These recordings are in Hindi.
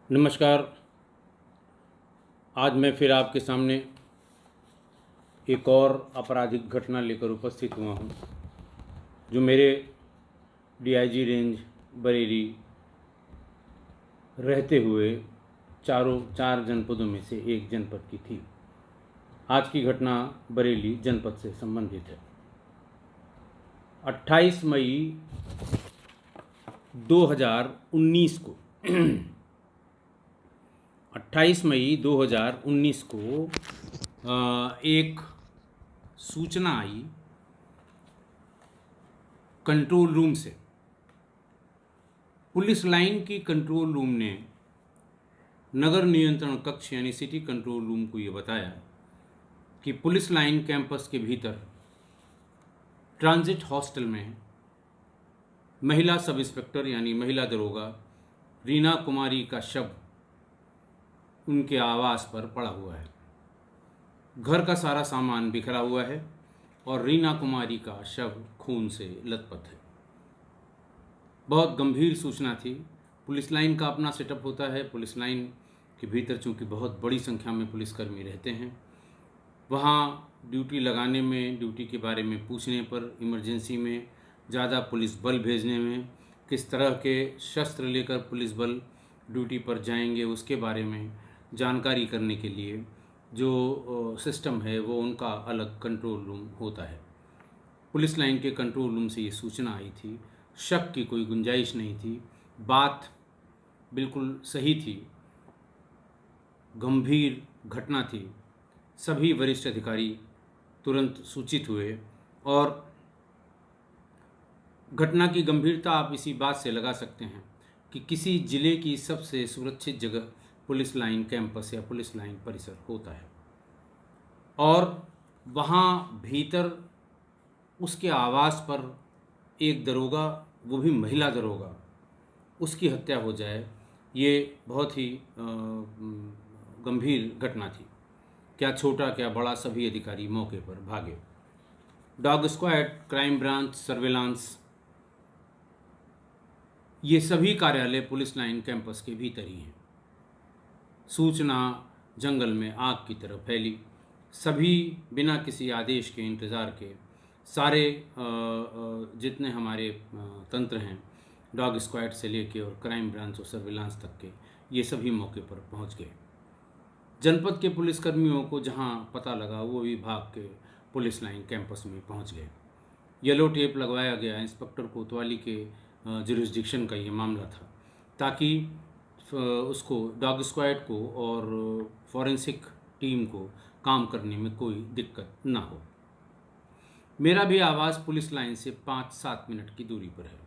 नमस्कार। आज मैं फिर आपके सामने एक और आपराधिक घटना लेकर उपस्थित हुआ हूं, जो मेरे डीआईजी रेंज बरेली रहते हुए चार जनपदों में से एक जनपद की थी। आज की घटना बरेली जनपद से संबंधित है। 28 मई 2019 को 28 मई 2019 को एक सूचना आई कंट्रोल रूम से। पुलिस लाइन की कंट्रोल रूम ने नगर नियंत्रण कक्ष यानी सिटी कंट्रोल रूम को ये बताया कि पुलिस लाइन कैंपस के भीतर ट्रांजिट हॉस्टल में महिला सब इंस्पेक्टर यानी महिला दरोगा रीना कुमारी का शव उनके आवास पर पड़ा हुआ है। घर का सारा सामान बिखरा हुआ है और रीना कुमारी का शव खून से लथपथ है। बहुत गंभीर सूचना थी। पुलिस लाइन का अपना सेटअप होता है। पुलिस लाइन के भीतर चूंकि बहुत बड़ी संख्या में पुलिसकर्मी रहते हैं, वहाँ ड्यूटी लगाने में, ड्यूटी के बारे में पूछने पर, इमरजेंसी में ज़्यादा पुलिस बल भेजने में, किस तरह के शस्त्र लेकर पुलिस बल ड्यूटी पर जाएंगे, उसके बारे में जानकारी करने के लिए जो सिस्टम है वो उनका अलग कंट्रोल रूम होता है। पुलिस लाइन के कंट्रोल रूम से ये सूचना आई थी। शक की कोई गुंजाइश नहीं थी। बात बिल्कुल सही थी। गंभीर घटना थी। सभी वरिष्ठ अधिकारी तुरंत सूचित हुए और घटना की गंभीरता आप इसी बात से लगा सकते हैं कि किसी जिले की सबसे सुरक्षित जगह पुलिस लाइन कैंपस या पुलिस लाइन परिसर होता है और वहाँ भीतर उसके आवास पर एक दरोगा, वो भी महिला दरोगा, उसकी हत्या हो जाए, ये बहुत ही गंभीर घटना थी। क्या छोटा क्या बड़ा, सभी अधिकारी मौके पर भागे। Dog squad, crime branch, surveillance, ये सभी कार्यालय पुलिस लाइन कैंपस के भीतर ही हैं। सूचना जंगल में आग की तरह फैली। सभी बिना किसी आदेश के, इंतज़ार के, सारे जितने हमारे तंत्र हैं, डॉग स्क्वाड से लेके और क्राइम ब्रांच और सर्विलांस तक के, ये सभी मौके पर पहुंच गए। जनपद के पुलिसकर्मियों को जहां पता लगा वो भी भाग के पुलिस लाइन कैंपस में पहुंच गए। येलो टेप लगवाया गया। इंस्पेक्टर कोतवाली के जुरिस्डिक्शन का ये मामला था, ताकि उसको, डॉग स्क्वाड को और फॉरेंसिक टीम को काम करने में कोई दिक्कत ना हो। मेरा भी आवास पुलिस लाइन से 5-7 मिनट की दूरी पर है।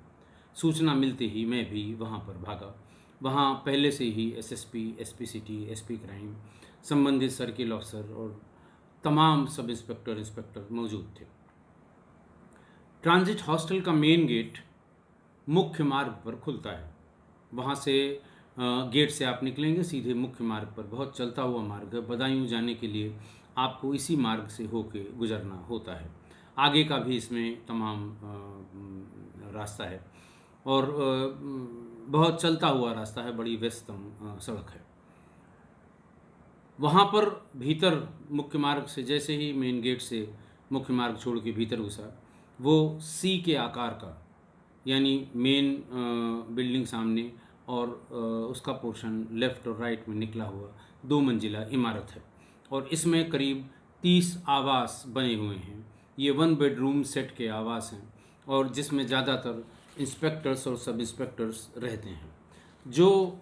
सूचना मिलते ही मैं भी वहाँ पर भागा। वहाँ पहले से ही SSP, SP city, SP crime, संबंधित सर्किल ऑफिसर और तमाम सब इंस्पेक्टर, इंस्पेक्टर मौजूद थे। ट्रांजिट हॉस्टल का मेन गेट मुख्य मार्ग पर खुलता है। वहाँ से गेट से आप निकलेंगे सीधे मुख्य मार्ग पर, बहुत चलता हुआ मार्ग है। बदायूं जाने के लिए आपको इसी मार्ग से होके गुजरना होता है। आगे का भी इसमें तमाम रास्ता है और बहुत चलता हुआ रास्ता है, बड़ी व्यस्तम सड़क है। वहाँ पर भीतर मुख्य मार्ग से जैसे ही मेन गेट से मुख्य मार्ग छोड़ के भीतर घुसा, वो सी के आकार का, यानी मेन बिल्डिंग सामने और उसका पोर्शन लेफ़्ट और राइट में निकला हुआ 2 मंजिला इमारत है और इसमें करीब 30 आवास बने हुए हैं। ये 1 बेडरूम सेट के आवास हैं और जिसमें ज़्यादातर इंस्पेक्टर्स और सब इंस्पेक्टर्स रहते हैं। जो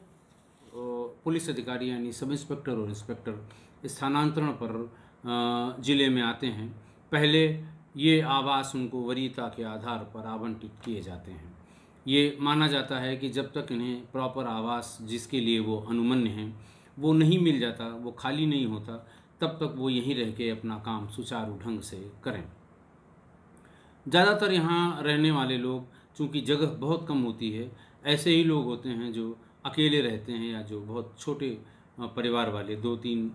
पुलिस अधिकारी यानी सब इंस्पेक्टर और इंस्पेक्टर स्थानांतरण पर ज़िले में आते हैं, पहले ये आवास उनको वरीयता के आधार पर आवंटित किए जाते हैं। ये माना जाता है कि जब तक इन्हें प्रॉपर आवास जिसके लिए वो अनुमन्य हैं वो नहीं मिल जाता, वो खाली नहीं होता, तब तक वो यहीं रह के अपना काम सुचारू ढंग से करें। ज़्यादातर यहाँ रहने वाले लोग, चूँकि जगह बहुत कम होती है, ऐसे ही लोग होते हैं जो अकेले रहते हैं या जो बहुत छोटे परिवार वाले, 2-3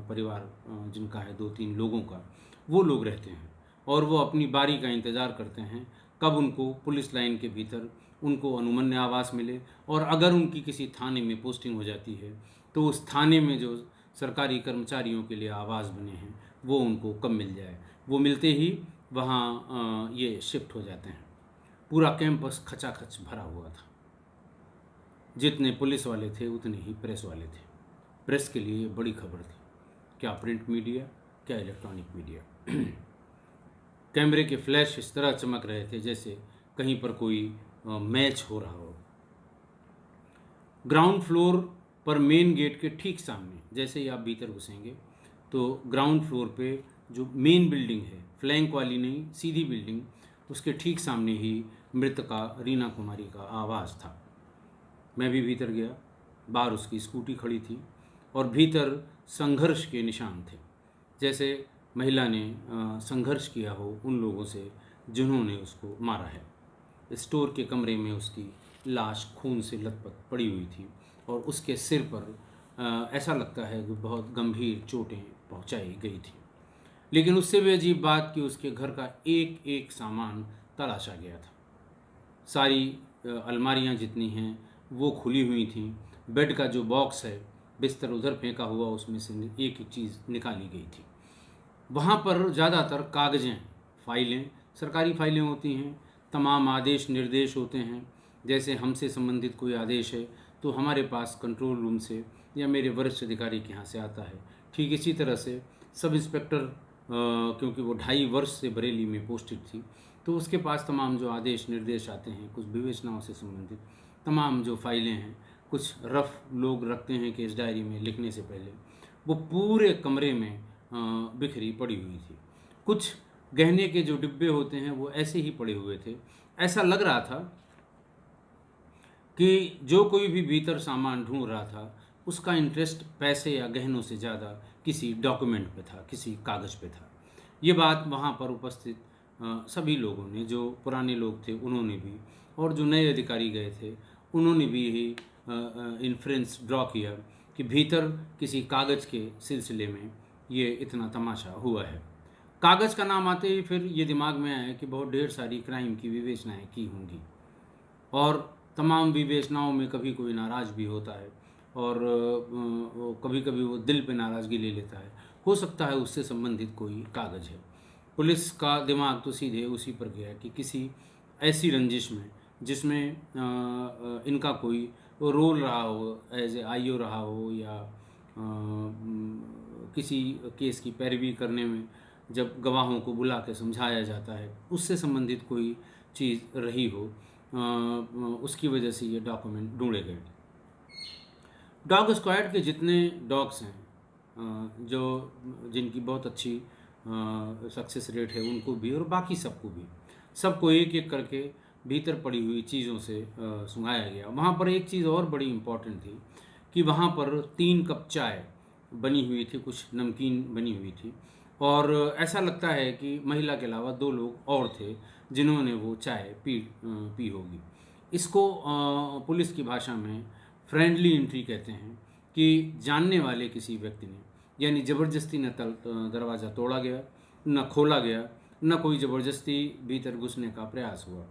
परिवार जिनका है, 2-3 लोगों का, वो लोग रहते हैं और वो अपनी बारी का इंतज़ार करते हैं कब उनको पुलिस लाइन के भीतर उनको अनुमन्य आवास मिले, और अगर उनकी किसी थाने में पोस्टिंग हो जाती है तो उस थाने में जो सरकारी कर्मचारियों के लिए आवास बने हैं वो उनको कब मिल जाए। वो मिलते ही वहाँ ये शिफ्ट हो जाते हैं। पूरा कैंपस खचाखच भरा हुआ था। जितने पुलिस वाले थे उतने ही प्रेस वाले थे। प्रेस के लिए बड़ी खबर थी, क्या प्रिंट मीडिया, क्या इलेक्ट्रॉनिक मीडिया। कैमरे के फ्लैश इस तरह चमक रहे थे जैसे कहीं पर कोई मैच हो रहा हो। ग्राउंड फ्लोर पर मेन गेट के ठीक सामने, जैसे ही आप भीतर घुसेंगे तो ग्राउंड फ्लोर पे जो मेन बिल्डिंग है, फ्लैंक वाली नहीं, सीधी बिल्डिंग, उसके ठीक सामने ही मृतका रीना कुमारी का आवास था। मैं भी भीतर गया। बाहर उसकी स्कूटी खड़ी थी और भीतर संघर्ष के निशान थे, जैसे महिला ने संघर्ष किया हो उन लोगों से जिन्होंने उसको मारा है। स्टोर के कमरे में उसकी लाश खून से लथपथ पड़ी हुई थी और उसके सिर पर ऐसा लगता है कि बहुत गंभीर चोटें पहुंचाई गई थी। लेकिन उससे भी अजीब बात कि उसके घर का एक एक सामान तलाशा गया था। सारी अलमारियां जितनी हैं वो खुली हुई थीं। बेड का जो बॉक्स है, बिस्तर उधर फेंका हुआ, उसमें से एक एक चीज़ निकाली गई थी। वहाँ पर ज़्यादातर कागज़ें, फाइलें, सरकारी फाइलें होती हैं, तमाम आदेश निर्देश होते हैं। जैसे हमसे संबंधित कोई आदेश है तो हमारे पास कंट्रोल रूम से या मेरे वरिष्ठ अधिकारी के यहाँ से आता है। ठीक इसी तरह से सब इंस्पेक्टर, क्योंकि वो 2.5 वर्ष से बरेली में पोस्टेड थी, तो उसके पास तमाम जो आदेश निर्देश आते हैं, कुछ विवेचनाओं से संबंधित तमाम जो फाइलें हैं, कुछ रफ लोग रखते हैं केस डायरी में लिखने से पहले, वो पूरे कमरे में बिखरी पड़ी हुई थी। कुछ गहने के जो डिब्बे होते हैं वो ऐसे ही पड़े हुए थे। ऐसा लग रहा था कि जो कोई भी भीतर सामान ढूंढ रहा था उसका इंटरेस्ट पैसे या गहनों से ज़्यादा किसी डॉक्यूमेंट पे था, किसी कागज़ पे था। ये बात वहाँ पर उपस्थित सभी लोगों ने, जो पुराने लोग थे उन्होंने भी, और जो नए अधिकारी गए थे उन्होंने भी यही इन्फ्रेंस ड्रॉ किया कि भीतर किसी कागज़ के सिलसिले में ये इतना तमाशा हुआ है। कागज़ का नाम आते ही फिर ये दिमाग में आया कि बहुत ढेर सारी क्राइम की विवेचनाएं की होंगी, और तमाम विवेचनाओं में कभी कोई नाराज़ भी होता है और कभी कभी वो दिल पे नाराज़गी ले लेता है। हो सकता है उससे संबंधित कोई कागज़ है। पुलिस का दिमाग तो सीधे उसी पर गया कि किसी ऐसी रंजिश में जिसमें इनका कोई रोल रहा हो, एज ए आईओ रहा हो, या किसी केस की पैरवी करने में जब गवाहों को बुला के समझाया जाता है, उससे संबंधित कोई चीज़ रही हो, उसकी वजह से ये डॉक्यूमेंट ढूंढे गए। डॉग स्क्वाड के जितने डॉग्स हैं, जो जिनकी बहुत अच्छी सक्सेस रेट है, उनको भी और बाकी सबको भी, सबको एक एक करके भीतर पड़ी हुई चीज़ों से सुंघाया गया। वहाँ पर एक चीज़ और बड़ी इम्पॉर्टेंट थी कि वहाँ पर 3 कप चाय बनी हुई थी, कुछ नमकीन बनी हुई थी, और ऐसा लगता है कि महिला के अलावा 2 लोग और थे जिन्होंने वो चाय पी होगी। इसको पुलिस की भाषा में फ्रेंडली एंट्री कहते हैं, कि जानने वाले किसी व्यक्ति ने, यानी ज़बरदस्ती न दरवाज़ा तोड़ा गया, न खोला गया, न कोई ज़बरदस्ती भीतर घुसने का प्रयास हुआ।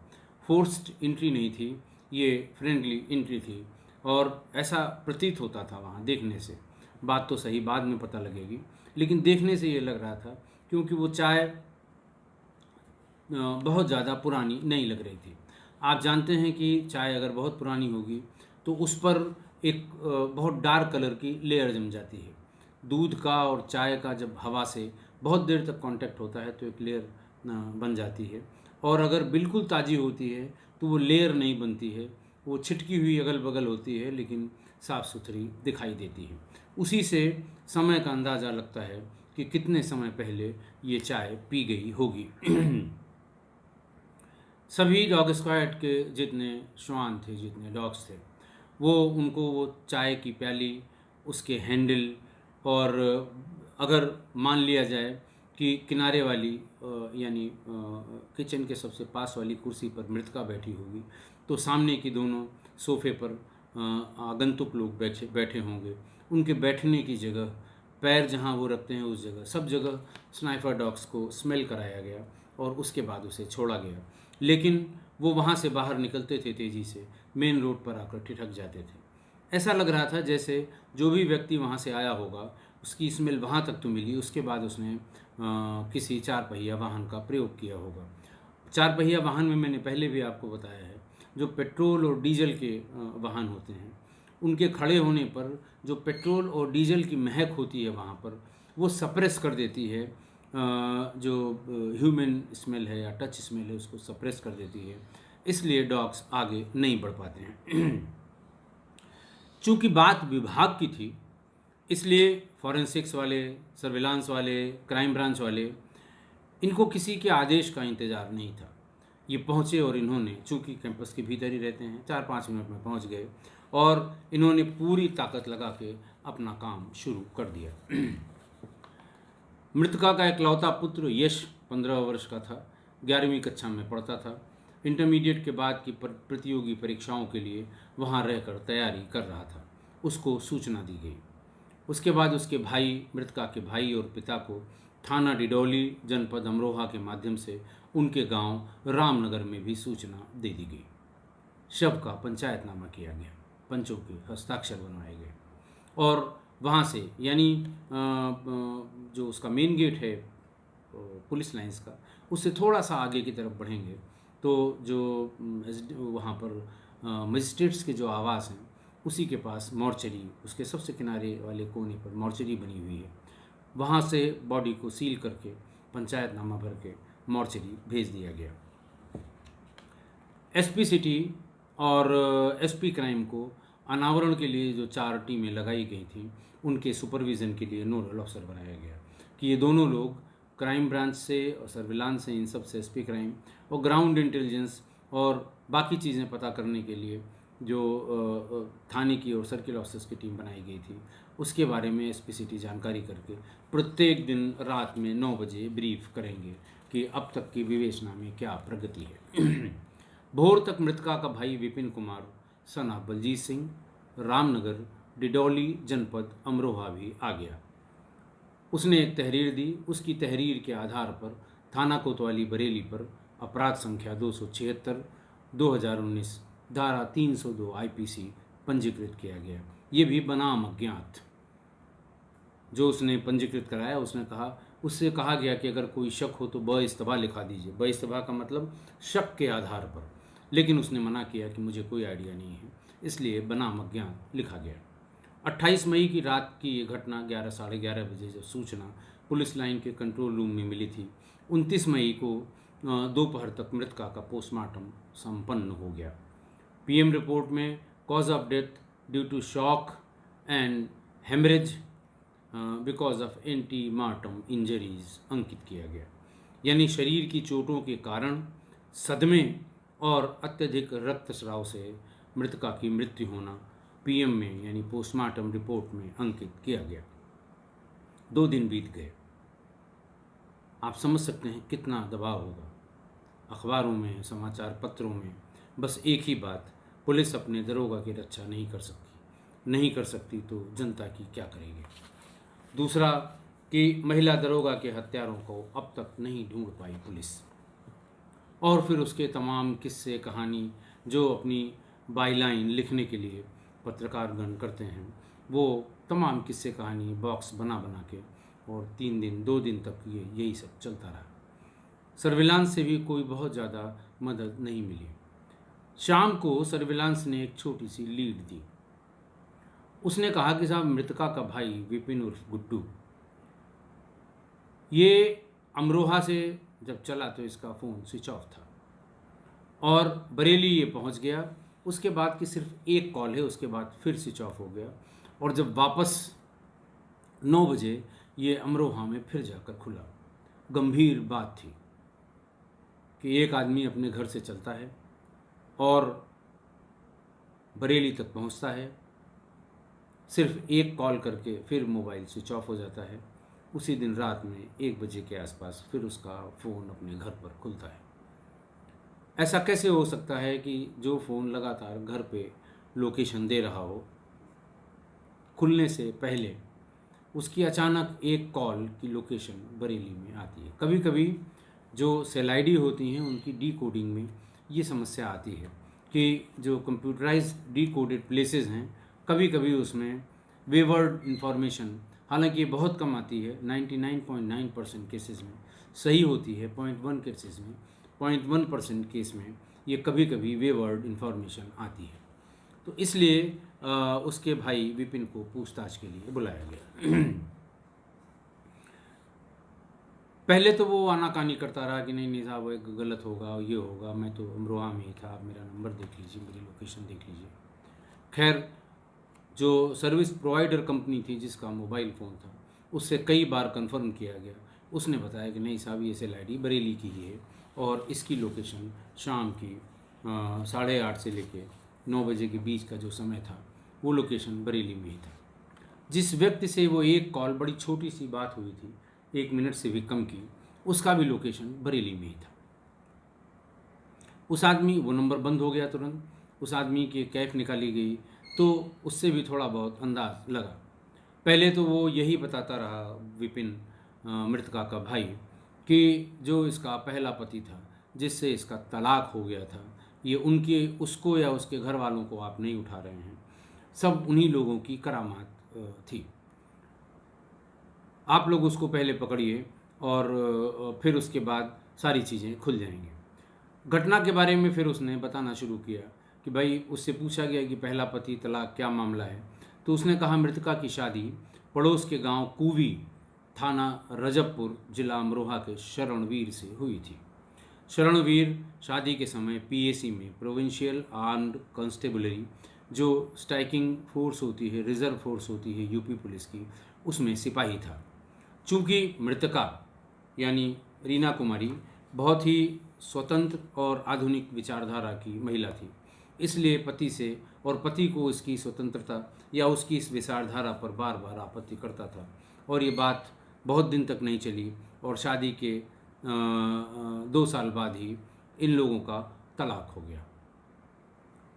फोर्स्ड एंट्री नहीं थी, ये फ्रेंडली एंट्री थी, और ऐसा प्रतीत होता था वहाँ देखने से। बात तो सही बाद में पता लगेगी, लेकिन देखने से ये लग रहा था, क्योंकि वो चाय बहुत ज़्यादा पुरानी नहीं लग रही थी। आप जानते हैं कि चाय अगर बहुत पुरानी होगी तो उस पर एक बहुत डार्क कलर की लेयर जम जाती है। दूध का और चाय का जब हवा से बहुत देर तक कांटेक्ट होता है तो एक लेयर बन जाती है, और अगर बिल्कुल ताज़ी होती है तो वो लेयर नहीं बनती है, वो छिटकी हुई अगल बगल होती है, लेकिन साफ़ सुथरी दिखाई देती है। उसी से समय का अंदाज़ा लगता है कि कितने समय पहले ये चाय पी गई होगी। सभी डॉग स्क्वाड के जितने श्वान थे, जितने डॉग्स थे, वो उनको वो चाय की प्याली, उसके हैंडल, और अगर मान लिया जाए कि किनारे वाली यानी किचन के सबसे पास वाली कुर्सी पर मृतका बैठी होगी, तो सामने की दोनों सोफ़े पर आगंतुक लोग बैठे होंगे, उनके बैठने की जगह, पैर जहाँ वो रखते हैं उस जगह, सब जगह स्नाइफर डॉग्स को स्मेल कराया गया और उसके बाद उसे छोड़ा गया। लेकिन वो वहाँ से बाहर निकलते थे तेज़ी से, मेन रोड पर आकर ठिठक जाते थे। ऐसा लग रहा था जैसे जो भी व्यक्ति वहाँ से आया होगा उसकी स्मेल वहाँ तक तो मिली, उसके बाद उसने किसी चार पहिया वाहन का प्रयोग किया होगा। चार पहिया वाहन में मैंने पहले भी आपको बताया है, जो पेट्रोल और डीजल के वाहन होते हैं, उनके खड़े होने पर जो पेट्रोल और डीजल की महक होती है वहाँ पर, वो सप्रेस कर देती है जो ह्यूमन स्मेल है या टच स्मेल है, उसको सप्रेस कर देती है। इसलिए डॉग्स आगे नहीं बढ़ पाते हैं। चूँकि बात विभाग की थी, इसलिए फॉरेंसिक्स वाले, सर्विलांस वाले, क्राइम ब्रांच वाले, इनको किसी के आदेश का इंतज़ार नहीं था। ये पहुँचे और इन्होंने, चूँकि कैंपस के भीतर ही रहते हैं, 4-5 मिनट में पहुँच गए और इन्होंने पूरी ताकत लगा के अपना काम शुरू कर दिया। मृतका का इकलौता पुत्र यश 15 वर्ष का था, 11वीं कक्षा में पढ़ता था। इंटरमीडिएट के बाद की प्रतियोगी परीक्षाओं के लिए वहाँ रहकर तैयारी कर रहा था। उसको सूचना दी गई। उसके बाद उसके भाई, मृतका के भाई और पिता को थाना डिडौली, जनपद अमरोहा के माध्यम से उनके गांव रामनगर में भी सूचना दे दी गई। शव का पंचायतनामा किया गया, पंचों के हस्ताक्षर बनवाए गए और वहाँ से, यानी जो उसका मेन गेट है पुलिस लाइंस का, उससे थोड़ा सा आगे की तरफ बढ़ेंगे तो जो वहाँ पर मजिस्ट्रेट्स के जो आवास हैं, उसी के पास मॉर्चरी, उसके सबसे किनारे वाले कोने पर मॉर्चरी बनी हुई है। वहाँ से बॉडी को सील करके पंचायतनामा भर के मॉर्चरी भेज दिया गया। एसपी सिटी और एसपी क्राइम को अनावरण के लिए जो 4 टीमें लगाई गई थी, उनके सुपरविज़न के लिए नोडल ऑफिसर बनाया गया कि ये दोनों लोग क्राइम ब्रांच से और सर्विलांस से, इन सब से, एसपी क्राइम और ग्राउंड इंटेलिजेंस और बाकी चीज़ें पता करने के लिए जो थाने की और सर्किल ऑफिसर्स की टीम बनाई गई थी, उसके बारे में एसपी सिटी जानकारी करके प्रत्येक दिन रात में 9 बजे ब्रीफ करेंगे कि अब तक की विवेचना में क्या प्रगति है। भोर तक मृतका का भाई विपिन कुमार सना बलजीत सिंह रामनगर डिडौली जनपद अमरोहा भी आ गया। उसने एक तहरीर दी। उसकी तहरीर के आधार पर थाना कोतवाली बरेली पर अपराध संख्या 276 2019 धारा 302 आईपीसी पंजीकृत किया गया। ये भी बनाम अज्ञात। जो उसने पंजीकृत कराया, उससे कहा गया कि अगर कोई शक हो तो ब-इस्तबा लिखा दीजिए। ब-इस्तबा का मतलब शक के आधार पर, लेकिन उसने मना किया कि मुझे कोई आइडिया नहीं है, इसलिए बनाम अज्ञात लिखा गया। 28 मई की रात की ये घटना 11 साढ़े 11 बजे जब सूचना पुलिस लाइन के कंट्रोल रूम में मिली थी, 29 मई को दोपहर तक मृतका का पोस्टमार्टम संपन्न हो गया। पीएम रिपोर्ट में cause of death due to shock and haemorrhage because of antemortem injuries अंकित किया गया, यानी शरीर की चोटों के कारण, सदमे और अत्यधिक रक्तस्राव से मृतका की मृत्यु होना पीएम में यानी पोस्टमार्टम रिपोर्ट में अंकित किया गया। 2 दिन बीत गए। आप समझ सकते हैं कितना दबाव होगा। अखबारों में, समाचार पत्रों में बस एक ही बात, पुलिस अपने दरोगा की रक्षा नहीं कर सकती तो जनता की क्या करेगी। दूसरा कि महिला दरोगा के हत्यारों को अब तक नहीं ढूंढ पाई पुलिस। और फिर उसके तमाम किस्से कहानी जो अपनी बाईलाइन लिखने के लिए पत्रकारगण करते हैं, वो तमाम किस्से कहानी बॉक्स बना के और 2 दिन तक यही सब चलता रहा। सर्विलांस से भी कोई बहुत ज़्यादा मदद नहीं मिली। शाम को सर्विलांस ने एक छोटी सी लीड दी। उसने कहा कि साहब, मृतका का भाई विपिन उर्फ गुड्डू, ये अमरोहा से जब चला तो इसका फ़ोन स्विच ऑफ था और बरेली ये पहुंच गया। उसके बाद की सिर्फ एक कॉल है, उसके बाद फिर स्विच ऑफ हो गया और जब वापस 9 बजे ये अमरोहा में फिर जाकर खुला। गंभीर बात थी कि एक आदमी अपने घर से चलता है और बरेली तक पहुंचता है, सिर्फ एक कॉल करके फिर मोबाइल स्विच ऑफ हो जाता है। उसी दिन रात में 1 बजे के आसपास फिर उसका फ़ोन अपने घर पर खुलता है। ऐसा कैसे हो सकता है कि जो फ़ोन लगातार घर पे लोकेशन दे रहा हो, खुलने से पहले उसकी अचानक एक कॉल की लोकेशन बरेली में आती है। कभी कभी जो सेल आईडी होती हैं उनकी डी कोडिंग में ये समस्या आती है कि जो कंप्यूटराइज डिकोडेड प्लेसेस हैं, कभी कभी उसमें वेवर्ड इंफॉर्मेशन, हालांकि ये बहुत कम आती है, 99.9% केसेस में सही होती है, 0.1 केसेस में, 0.1% केस में ये कभी कभी वेवर्ड इंफॉर्मेशन आती है। तो इसलिए उसके भाई विपिन को पूछताछ के लिए बुलाया गया। पहले तो वो आनाकानी करता रहा कि नहीं नहीं साहब, वो गलत होगा, ये होगा, मैं तो अमरोहा में ही था, आप मेरा नंबर देख लीजिए, मेरी लोकेशन देख लीजिए। खैर, जो सर्विस प्रोवाइडर कंपनी थी जिसका मोबाइल फ़ोन था, उससे कई बार कंफर्म किया गया। उसने बताया कि नहीं साहब, ये SLID बरेली की ही है और इसकी लोकेशन शाम की 8:30 से लेके 9 बजे के बीच का जो समय था वो लोकेशन बरेली में ही था। जिस व्यक्ति से वो एक कॉल, बड़ी छोटी सी बात हुई थी, 1 मिनट से भी कम की, उसका भी लोकेशन बरेली में ही था। उस आदमी, वो नंबर बंद हो गया तुरंत, उस आदमी की कैफ निकाली गई तो उससे भी थोड़ा बहुत अंदाज लगा। पहले तो वो यही बताता रहा विपिन, मृतका का भाई, कि जो इसका पहला पति था जिससे इसका तलाक हो गया था, ये उसको या उसके घर वालों को आप नहीं उठा रहे हैं, सब उन्हीं लोगों की करामात थी। आप लोग उसको पहले पकड़िए और फिर उसके बाद सारी चीज़ें खुल जाएंगी। घटना के बारे में फिर उसने बताना शुरू किया कि भाई, उससे पूछा गया कि पहला पति, तलाक, क्या मामला है। तो उसने कहा मृतका की शादी पड़ोस के गांव कूवी, थाना रजबपुर, जिला अमरोहा के शरणवीर से हुई थी। शरणवीर शादी के समय PAC में, प्रोविंशियल आर्म्ड कांस्टेबलरी, जो स्ट्राइकिंग फोर्स होती है, रिजर्व फोर्स होती है यूपी पुलिस की, उसमें सिपाही था। चूँकि मृतका यानी रीना कुमारी बहुत ही स्वतंत्र और आधुनिक विचारधारा की महिला थी, इसलिए पति से, और पति को इसकी स्वतंत्रता या उसकी इस विचारधारा पर बार बार आपत्ति करता था, और ये बात बहुत दिन तक नहीं चली और शादी के 2 साल बाद ही इन लोगों का तलाक हो गया।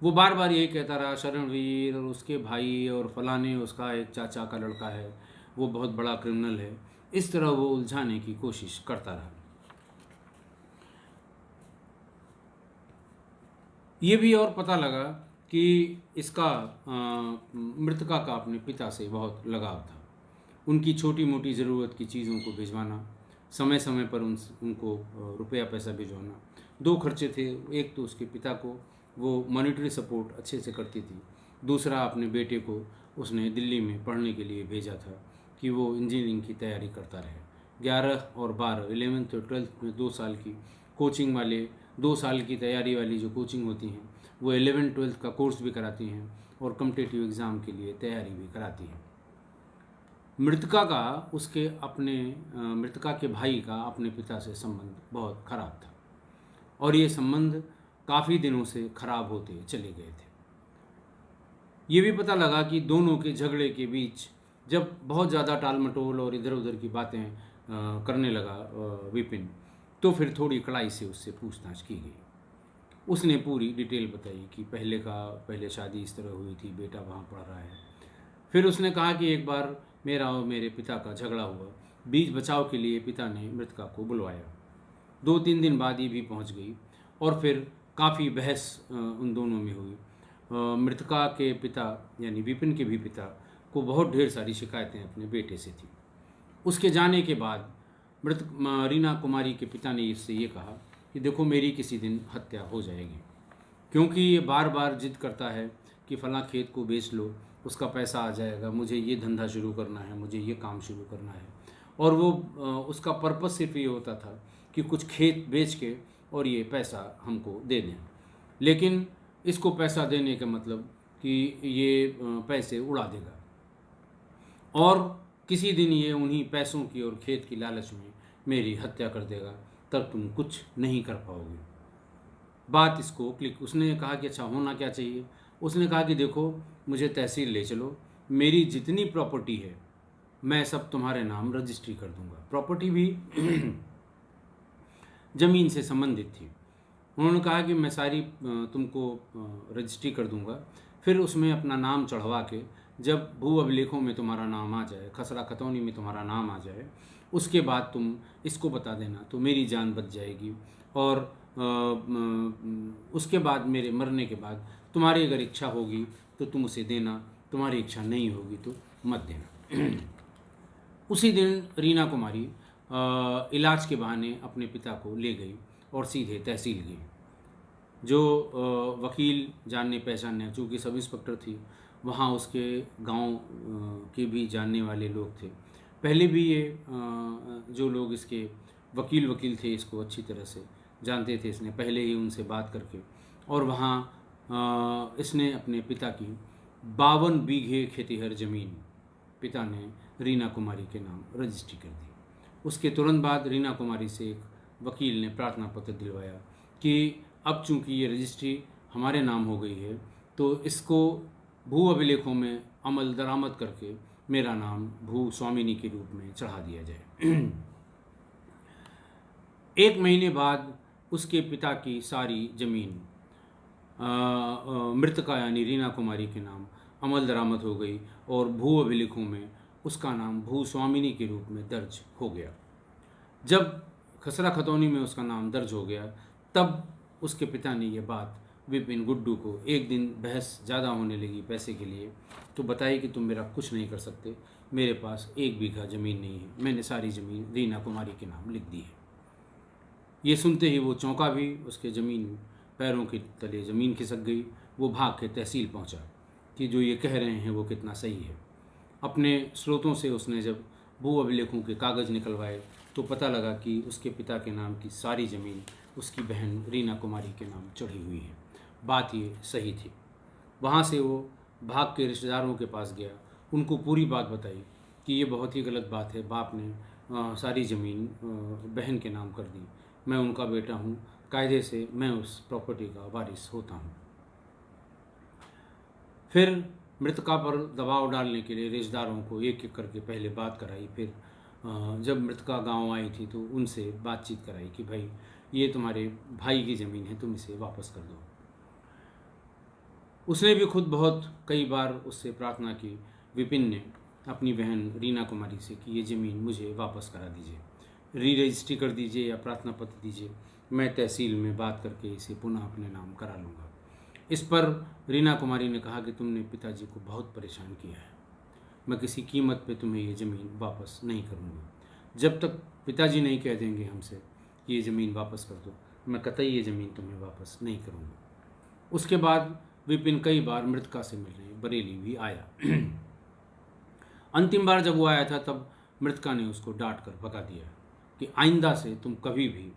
वो बार बार यही कहता रहा, शरणवीर और उसके भाई और फलाने, उसका एक चाचा का लड़का है, वो बहुत बड़ा क्रिमिनल है, इस तरह वो उलझाने की कोशिश करता रहा। ये भी और पता लगा कि इसका मृतका का अपने पिता से बहुत लगाव था। उनकी छोटी मोटी ज़रूरत की चीज़ों को भिजवाना, समय समय पर उनको रुपया पैसा भिजवाना। 2 खर्चे थे, एक तो उसके पिता को वो मॉनिटरी सपोर्ट अच्छे से करती थी, दूसरा अपने बेटे को उसने दिल्ली में पढ़ने के लिए भेजा था कि वो इंजीनियरिंग की तैयारी करता रहे। 11 और 12, 11th और 12th में 2 साल की कोचिंग वाले, 2 साल की तैयारी वाली जो कोचिंग होती हैं, वो 11th 12th का कोर्स भी कराती हैं और कॉम्पिटिटिव एग्ज़ाम के लिए तैयारी भी कराती हैं। मृतका का उसके अपने मृतका के भाई का अपने पिता से संबंध बहुत खराब था और ये संबंध काफ़ी दिनों से खराब होते चले गए थे। ये भी पता लगा कि दोनों के झगड़े के बीच जब बहुत ज़्यादा टाल मटोल और इधर उधर की बातें करने लगा विपिन, तो फिर थोड़ी कड़ाई से उससे पूछताछ की गई। उसने पूरी डिटेल बताई कि पहले शादी इस तरह हुई थी, बेटा वहाँ पढ़ रहा है। फिर उसने कहा कि एक बार मेरा और मेरे पिता का झगड़ा हुआ, बीच बचाव के लिए पिता ने मृतका को बुलवाया। 2-3 दिन बाद ये भी पहुँच गई और फिर काफ़ी बहस उन दोनों में हुई। मृतका के पिता यानी विपिन के भी पिता को बहुत ढेर सारी शिकायतें अपने बेटे से थी। उसके जाने के बाद रीना कुमारी के पिता ने इससे ये कहा कि देखो, मेरी किसी दिन हत्या हो जाएगी, क्योंकि ये बार बार जिद करता है कि फलां खेत को बेच लो, उसका पैसा आ जाएगा, मुझे ये धंधा शुरू करना है, मुझे ये काम शुरू करना है। और वो उसका पर्पस सिर्फ ये होता था कि कुछ खेत बेच के और ये पैसा हमको दे दें, लेकिन इसको पैसा देने का मतलब कि ये पैसे उड़ा देगा और किसी दिन ये उन्हीं पैसों की और खेत की लालच में मेरी हत्या कर देगा, तब तुम कुछ नहीं कर पाओगे। बात इसको क्लिक। उसने कहा कि अच्छा, होना क्या चाहिए? उसने कहा कि देखो, मुझे तहसील ले चलो, मेरी जितनी प्रॉपर्टी है मैं सब तुम्हारे नाम रजिस्ट्री कर दूंगा। प्रॉपर्टी भी ज़मीन से संबंधित थी। उन्होंने कहा कि मैं सारी तुमको रजिस्ट्री कर दूंगा, फिर उसमें अपना नाम चढ़वा के जब भू अभिलेखों में तुम्हारा नाम आ जाए, खसरा खतौनी में तुम्हारा नाम आ जाए, उसके बाद तुम इसको बता देना तो मेरी जान बच जाएगी और उसके बाद मेरे मरने के बाद तुम्हारी अगर इच्छा होगी तो तुम उसे देना, तुम्हारी इच्छा नहीं होगी तो मत देना। उसी दिन रीना कुमारी इलाज के बहाने अपने पिता को ले गई और सीधे तहसील गई। जो वकील जानने पहचानने, चूँकि सब इंस्पेक्टर थी, वहाँ उसके गांव के भी जानने वाले लोग थे। पहले भी ये जो लोग इसके वकील थे इसको अच्छी तरह से जानते थे, इसने पहले ही उनसे बात करके, और वहाँ इसने अपने पिता की 52 बीघे खेतिहर ज़मीन पिता ने रीना कुमारी के नाम रजिस्ट्री कर दी। उसके तुरंत बाद रीना कुमारी से एक वकील ने प्रार्थना पत्र दिलवाया कि अब चूंकि ये रजिस्ट्री हमारे नाम हो गई है तो इसको भू अभिलेखों में अमल दरामद करके मेरा नाम भू स्वामिनी के रूप में चढ़ा दिया जाए। 1 महीने बाद उसके पिता की सारी ज़मीन मृतका यानी रीना कुमारी के नाम अमल दरामद हो गई और भू अभिलेखों में उसका नाम भू स्वामिनी के रूप में दर्ज हो गया। जब खसरा खतौनी में उसका नाम दर्ज हो गया तब उसके पिता ने यह बात विपिन गुड्डू को, एक दिन बहस ज़्यादा होने लगी पैसे के लिए, तो बताई कि तुम मेरा कुछ नहीं कर सकते, मेरे पास 1 बीघा ज़मीन नहीं है, मैंने सारी ज़मीन रीना कुमारी के नाम लिख दी है। ये सुनते ही वो चौंका भी, उसके ज़मीन पैरों के तले ज़मीन खिसक गई। वो भाग के तहसील पहुंचा कि जो ये कह रहे हैं वो कितना सही है। अपने स्रोतों से उसने जब भू अभिलेखों के कागज़ निकलवाए तो पता लगा कि उसके पिता के नाम की सारी ज़मीन उसकी बहन रीना कुमारी के नाम चढ़ी हुई है। बात ये सही थी। वहाँ से वो भाग के रिश्तेदारों के पास गया, उनको पूरी बात बताई कि ये बहुत ही गलत बात है, बाप ने सारी ज़मीन बहन के नाम कर दी, मैं उनका बेटा हूँ, कायदे से मैं उस प्रॉपर्टी का वारिस होता हूँ। फिर मृतका पर दबाव डालने के लिए रिश्तेदारों को एक एक करके पहले बात कराई। फिर जब मृतका गांव आई थी तो उनसे बातचीत कराई कि भाई ये तुम्हारे भाई की ज़मीन है, तुम इसे वापस कर दो। उसने भी खुद बहुत कई बार उससे प्रार्थना की, विपिन ने, अपनी बहन रीना कुमारी से, कि ये ज़मीन मुझे वापस करा दीजिए, रजिस्ट्री कर दीजिए या प्रार्थना पत्र दीजिए, मैं तहसील में बात करके इसे पुनः अपने नाम करा लूँगा। इस पर रीना कुमारी ने कहा कि तुमने पिताजी को बहुत परेशान किया है, मैं किसी कीमत पे तुम्हें ये ज़मीन वापस नहीं करूँगी। जब तक पिताजी नहीं कह देंगे हमसे कि ये ज़मीन वापस कर दो, मैं कतई ये ज़मीन तुम्हें वापस नहीं करूँगा। उसके बाद विपिन कई बार मृतका से मिलने बरेली भी आया। अंतिम बार जब वो आया था तब मृतका ने उसको डांट कर भगा दिया कि आइंदा से तुम कभी भी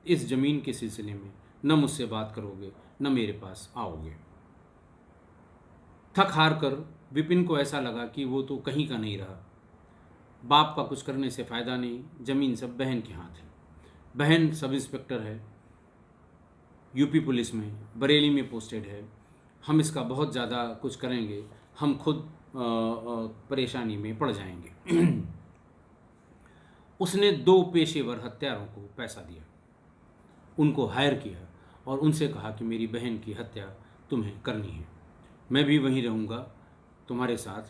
इस ज़मीन के सिलसिले में न मुझसे बात करोगे न मेरे पास आओगे। थक हार कर विपिन को ऐसा लगा कि वो तो कहीं का नहीं रहा, बाप का कुछ करने से फ़ायदा नहीं, ज़मीन सब बहन के हाथ है। बहन सब इंस्पेक्टर है, यूपी पुलिस में बरेली में पोस्टेड है, हम इसका बहुत ज़्यादा कुछ करेंगे हम खुद परेशानी में पड़ जाएंगे। उसने 2 पेशेवर हत्यारों को पैसा दिया, उनको हायर किया और उनसे कहा कि मेरी बहन की हत्या तुम्हें करनी है, मैं भी वहीं रहूँगा तुम्हारे साथ,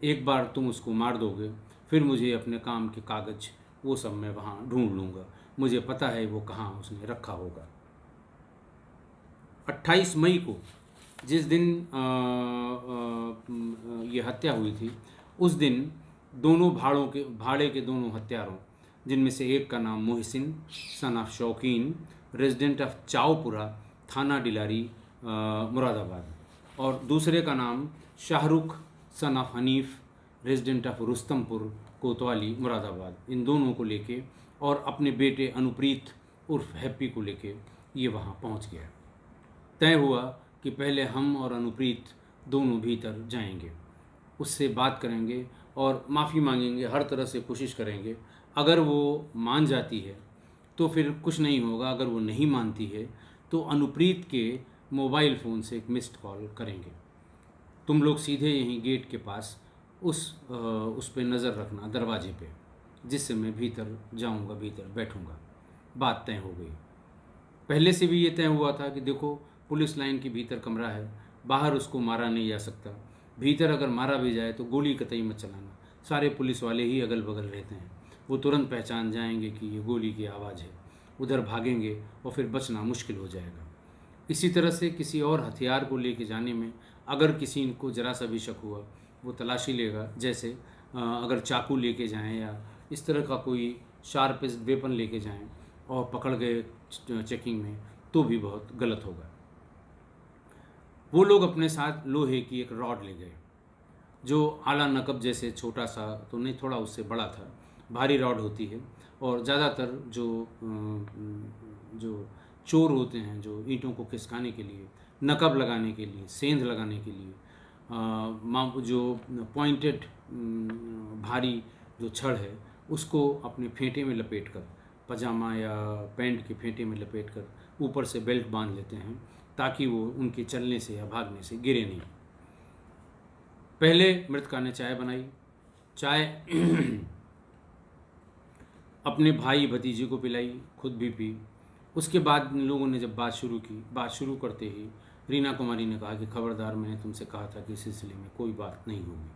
एक बार तुम उसको मार दोगे फिर मुझे अपने काम के कागज़ वो सब मैं वहाँ ढूंढ लूँगा, मुझे पता है वो कहाँ उसने रखा होगा। 28 मई को जिस दिन ये हत्या हुई थी, उस दिन दोनों भाड़े के दोनों हत्यारों, जिनमें से एक का नाम मोहसिन सन ऑफ शौकीन, रेजिडेंट ऑफ चावपुरा, थाना डिलारी, मुरादाबाद, और दूसरे का नाम Shahrukh son of Hanif, resident of Rustampur, कोतवाली, मुरादाबाद, इन दोनों को लेके और अपने बेटे अनुप्रीत उर्फ हैप्पी को लेके ये वहाँ पहुँच गया। तय हुआ कि पहले हम और अनुप्रीत दोनों भीतर जाएंगे, उससे बात करेंगे और माफ़ी मांगेंगे, हर तरह से कोशिश करेंगे। अगर वो मान जाती है तो फिर कुछ नहीं होगा, अगर वो नहीं मानती है तो अनुप्रीत के मोबाइल फ़ोन से एक मिस्ड कॉल करेंगे। तुम लोग सीधे यहीं गेट के पास उस पे नज़र रखना, दरवाजे पे, जिससे मैं भीतर जाऊंगा, भीतर बैठूंगा। बात तय हो गई। पहले से भी ये तय हुआ था कि देखो पुलिस लाइन के भीतर कमरा है, बाहर उसको मारा नहीं जा सकता, भीतर अगर मारा भी जाए तो गोली कतई मत चलाना, सारे पुलिस वाले ही अगल बगल रहते हैं, वो तुरंत पहचान जाएंगे कि ये गोली की आवाज़ है, उधर भागेंगे और फिर बचना मुश्किल हो जाएगा। इसी तरह से किसी और हथियार को लेके जाने में अगर किसी को ज़रा सा भी शक हुआ वो तलाशी लेगा। जैसे अगर चाकू लेके जाएं या इस तरह का कोई शार्पेस्ट वेपन लेके जाएं और पकड़ गए चेकिंग में तो भी बहुत गलत होगा। वो लोग अपने साथ लोहे की एक रॉड ले गए जो आला नकब जैसे छोटा सा तो नहीं, थोड़ा उससे बड़ा था, भारी रॉड होती है। और ज़्यादातर जो चोर होते हैं जो ईंटों को खिसकाने के लिए, नकब लगाने के लिए, सेंध लगाने के लिए जो पॉइंटेड भारी जो छड़ है उसको अपने फेंटे में लपेटकर, पजामा या पैंट के फेंटे में लपेटकर ऊपर से बेल्ट बांध लेते हैं ताकि वो उनके चलने से या भागने से गिरे नहीं। पहले मृतका ने चाय बनाई, चाय अपने भाई भतीजे को पिलाई, खुद भी पी। उसके बाद इन लोगों ने जब बात शुरू की, बात शुरू करते ही रीना कुमारी ने कहा कि खबरदार, मैंने तुमसे कहा था कि इस सिलसिले में कोई बात नहीं होगी।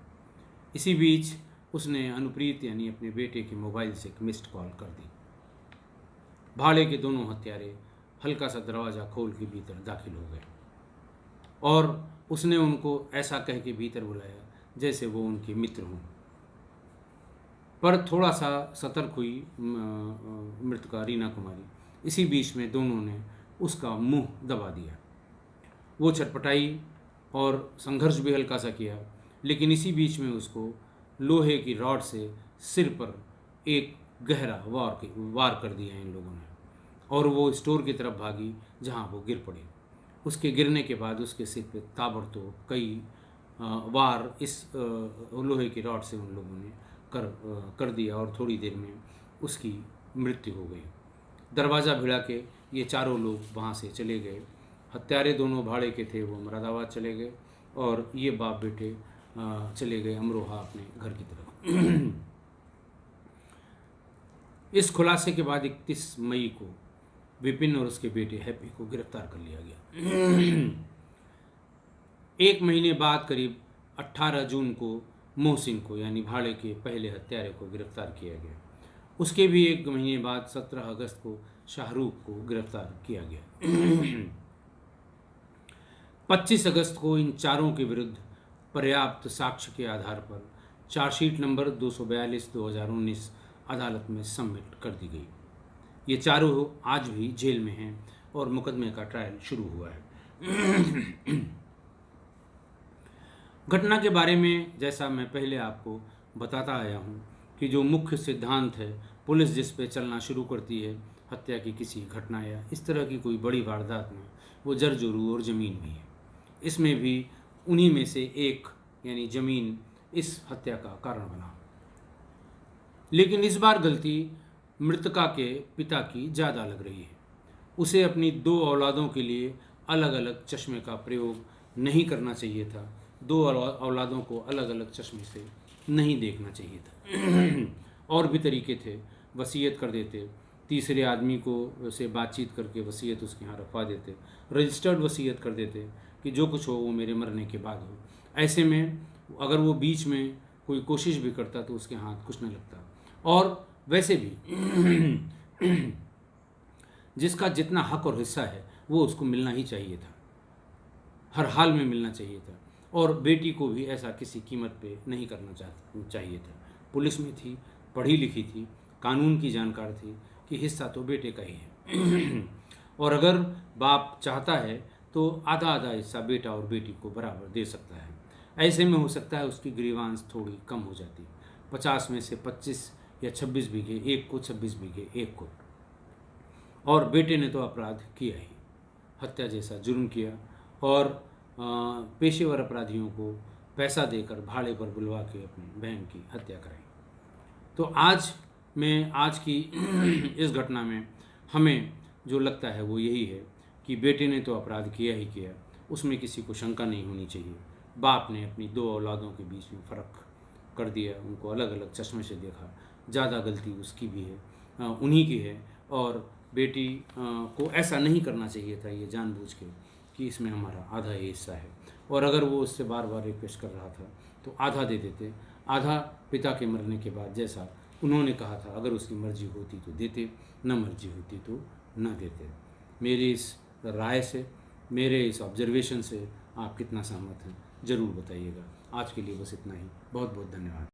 इसी बीच उसने अनुप्रीत यानी अपने बेटे के मोबाइल से एक मिस्ड कॉल कर दी। भाड़े के दोनों हत्यारे हल्का सा दरवाज़ा खोल के भीतर दाखिल हो गए और उसने उनको ऐसा कह के भीतर बुलाया जैसे वो उनके मित्र हों। पर थोड़ा सा सतर्क हुई मृतका रीना कुमारी। इसी बीच में दोनों ने उसका मुंह दबा दिया। वो छटपटाई और संघर्ष भी हल्का सा किया, लेकिन इसी बीच में उसको लोहे की रॉड से सिर पर एक गहरा वार कर दिया इन लोगों ने और वो स्टोर की तरफ भागी जहां वो गिर पड़ी। उसके गिरने के बाद उसके सिर पे ताबड़तोड़ कई वार इस लोहे की रॉड से उन लोगों ने कर दिया और थोड़ी देर में उसकी मृत्यु हो गई। दरवाज़ा भिड़ा के ये चारों लोग वहाँ से चले गए। हत्यारे दोनों भाड़े के थे, वो मुरादाबाद चले गए और ये बाप बेटे चले गए अमरोहा अपने घर की तरफ। इस खुलासे के बाद 31 मई को विपिन और उसके बेटे हैप्पी को गिरफ्तार कर लिया गया। एक महीने बाद करीब 18 जून को मोहसिन को यानी भाड़े के पहले हत्यारे को गिरफ्तार किया गया। उसके भी एक महीने बाद 17 अगस्त को शाहरुख को गिरफ्तार किया गया। 25 अगस्त को इन चारों के विरुद्ध पर्याप्त साक्ष्य के आधार पर चार्जशीट नंबर 242/2019 अदालत में सबमिट कर दी गई। ये चारों आज भी जेल में हैं और मुकदमे का ट्रायल शुरू हुआ है। घटना के बारे में जैसा मैं पहले आपको बताता आया हूँ कि जो मुख्य सिद्धांत है, पुलिस जिस पे चलना शुरू करती है हत्या की किसी घटना या इस तरह की कोई बड़ी वारदात में, वो जर जोरू और ज़मीन भी है। इसमें भी उन्हीं में से एक यानी ज़मीन इस हत्या का कारण बना। लेकिन इस बार गलती मृतका के पिता की ज़्यादा लग रही है। उसे अपनी 2 औलादों के लिए अलग अलग चश्मे का प्रयोग नहीं करना चाहिए था। 2 औलादों को अलग अलग चश्मे से नहीं देखना चाहिए था। और भी तरीके थे, वसीयत कर देते, तीसरे आदमी को से बातचीत करके वसीयत उसके यहाँ रखवा देते, रजिस्टर्ड वसीयत कर देते कि जो कुछ हो वो मेरे मरने के बाद हो। ऐसे में अगर वो बीच में कोई कोशिश भी करता तो उसके हाथ कुछ न लगता। और वैसे भी जिसका जितना हक और हिस्सा है वो उसको मिलना ही चाहिए था, हर हाल में मिलना चाहिए था। और बेटी को भी ऐसा किसी कीमत पे नहीं करना चाहिए था। पुलिस में थी, पढ़ी लिखी थी, कानून की जानकार थी कि हिस्सा तो बेटे का ही है। और अगर बाप चाहता है तो आधा आधा हिस्सा बेटा और बेटी को बराबर दे सकता है। ऐसे में हो सकता है उसकी ग्रीवांस थोड़ी कम हो जाती, 50 में से 25 या 26 बीघे एक को, 26 बीघे एक को। और बेटे ने तो अपराध किया ही, हत्या जैसा जुर्म किया और पेशेवर अपराधियों को पैसा देकर भाड़े पर बुलवा के अपनी बहन की हत्या कराई। तो आज की इस घटना में हमें जो लगता है वो यही है कि बेटे ने तो अपराध किया ही किया, उसमें किसी को शंका नहीं होनी चाहिए। बाप ने अपनी 2 औलादों के बीच में फ़र्क कर दिया, उनको अलग अलग चश्मे से देखा, ज़्यादा गलती उसकी भी है, उन्हीं की है। और बेटी को ऐसा नहीं करना चाहिए था ये जानबूझ के कि इसमें हमारा आधा ही हिस्सा है। और अगर वो उससे बार बार रिक्वेस्ट कर रहा था तो आधा दे देते, आधा पिता के मरने के बाद जैसा उन्होंने कहा था अगर उसकी मर्जी होती तो देते, न मर्जी होती तो न देते। मेरी इस राय से, मेरे इस ऑब्जर्वेशन से आप कितना सहमत हैं ज़रूर बताइएगा। आज के लिए बस इतना ही। बहुत बहुत धन्यवाद।